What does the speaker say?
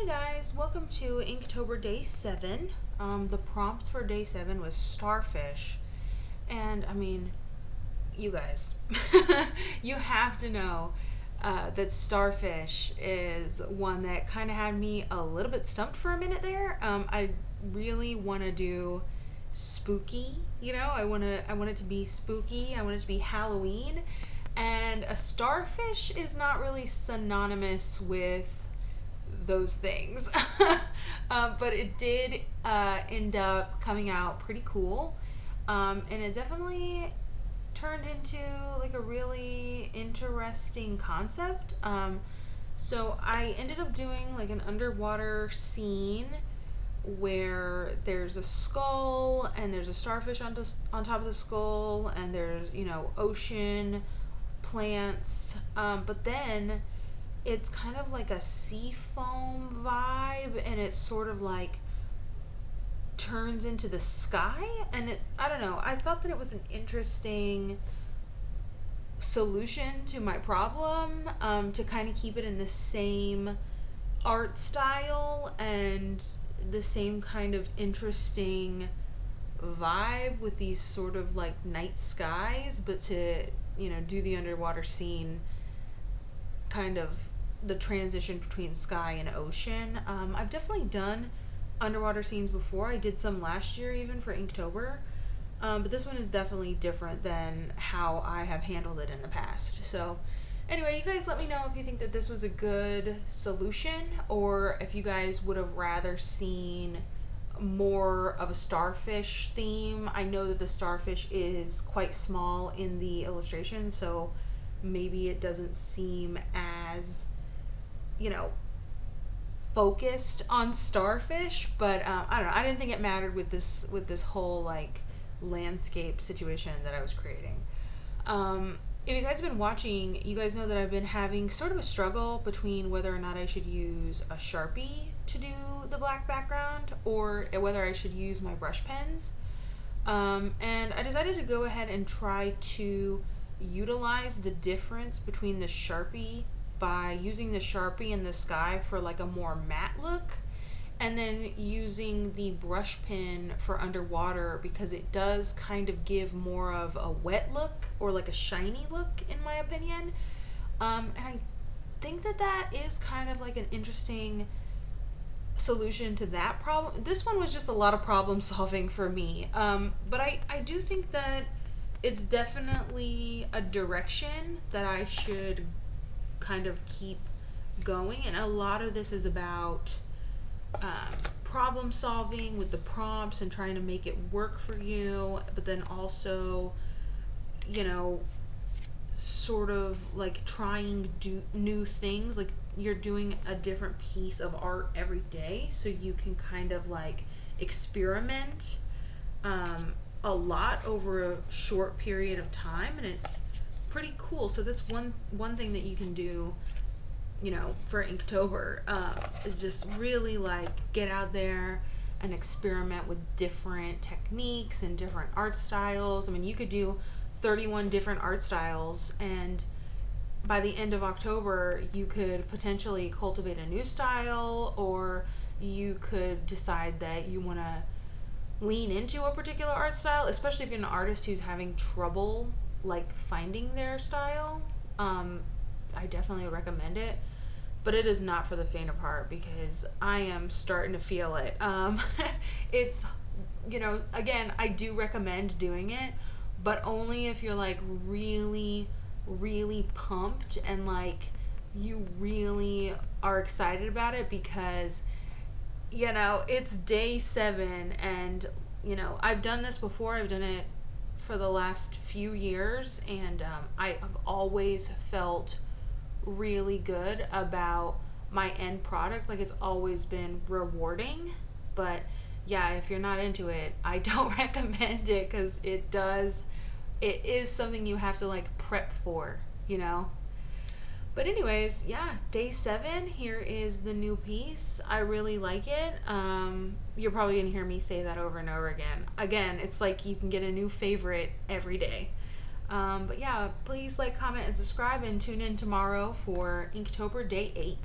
Hey guys, welcome to Inktober Day 7. The prompt for Day 7 was Starfish. And I mean, you guys, you have to know that Starfish is one that kind of had me a little bit stumped for a minute there. I really want to do spooky, I want it to be spooky. I want it to be Halloween. And a starfish is not really synonymous with those things. But it did end up coming out pretty cool. And it definitely turned into like a really interesting concept. So I ended up doing like an underwater scene where there's a skull and there's a starfish on top of the skull, and there's, ocean plants. But then it's kind of like a sea foam vibe, and it sort of like turns into the sky. And I don't know, I thought that it was an interesting solution to my problem, to kind of keep it in the same art style and the same kind of interesting vibe with these sort of like night skies, but to do the underwater scene, kind of the transition between sky and ocean. I've definitely done underwater scenes before. I did some last year even for Inktober. But this one is definitely different than how I have handled it in the past. So anyway, you guys let me know if you think that this was a good solution, or if you guys would have rather seen more of a starfish theme. I know that the starfish is quite small in the illustration, so maybe it doesn't seem as, focused on starfish, but I don't know. I didn't think it mattered with this whole like landscape situation that I was creating. If you guys have been watching, you guys know that I've been having sort of a struggle between whether or not I should use a Sharpie to do the black background, or whether I should use my brush pens. And I decided to go ahead and try to utilize the difference between the Sharpie by using the Sharpie in the sky for like a more matte look, and then using the brush pen for underwater, because it does kind of give more of a wet look, or like a shiny look, in my opinion. And I think that is kind of like an interesting solution to that problem. This one was just a lot of problem solving for me. But I do think that it's definitely a direction that I should kind of keep going. And a lot of this is about problem solving with the prompts and trying to make it work for you, but then also, sort of like trying new things. Like, you're doing a different piece of art every day, so you can kind of like experiment a lot over a short period of time, and it's pretty cool. So that's one thing that you can do, for Inktober, is just really like get out there and experiment with different techniques and different art styles. I mean, you could do 31 different art styles, and by the end of October, you could potentially cultivate a new style, or you could decide that you want to lean into a particular art style, especially if you're an artist who's having trouble like finding their style. I definitely recommend it, but it is not for the faint of heart, because I am starting to feel it. It's, again, I do recommend doing it, but only if you're like really, really pumped and like you really are excited about it, because it's day 7, and I've done this before. I've done it for the last few years, and I have always felt really good about my end product. Like, it's always been rewarding. But yeah, if you're not into it, I don't recommend it, because it is something you have to like prep for. But anyways, yeah, day 7, here is the new piece. I really like it. You're probably gonna hear me say that over and over again. Again, it's like you can get a new favorite every day. But yeah, please like, comment, and subscribe, and tune in tomorrow for Inktober Day 8.